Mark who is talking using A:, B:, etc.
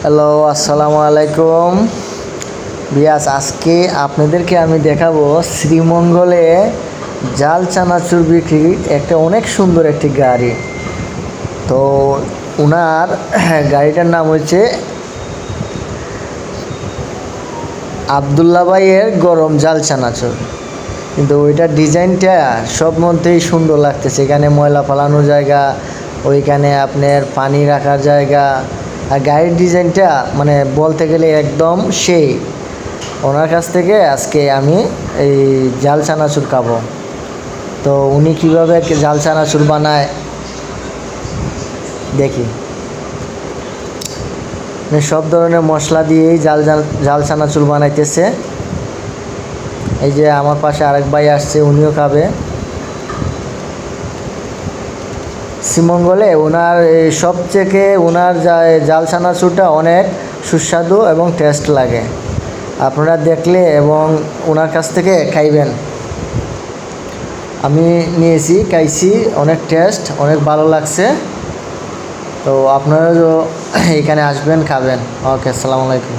A: Hello, আসসালামু আলাইকুম বিয়াস। আজকে আপনাদেরকে আমি দেখাবো শ্রীমঙ্গলে জাল চানাচুর বিক্রি একটা অনেক সুন্দর একটি গাড়ি। তো ওনার গাড়িটার নাম হচ্ছে আবদুল্লাহ ভাইয়ের গরম জাল চানাচুর। কিন্তু ওইটার ডিজাইনটা সব মধ্যেই সুন্দর লাগতেছে। এখানে ময়লা ফালানোর জায়গা, ওইখানে আপনার পানি রাখার জায়গা, আর গাড়ির ডিজাইনটা মানে বলতে গেলে একদম সেই। ওনার কাছ থেকে আজকে আমি এই জাল চানাচুর খাবো। তো উনি কীভাবে জাল চানাচুর বানায় দেখি। সব ধরনের মশলা দিয়েই জাল চানাচুর বানাইতেছে। এই যে আমার পাশে আরেক ভাই আসছে, উনিও খাবে। শ্রীমঙ্গলে ওনার সবথেকে ওনার জাল চানাচুরটা অনেক সুস্বাদু এবং টেস্ট লাগে। আপনারা দেখলে এবং ওনার কাছ থেকে খাইবেন। আমি নিয়েছি, খাইছি, অনেক টেস্ট, অনেক ভালো লাগছে। তো আপনারা এখানে আসবেন, খাবেন। ওকে, আসসালামু আলাইকুম।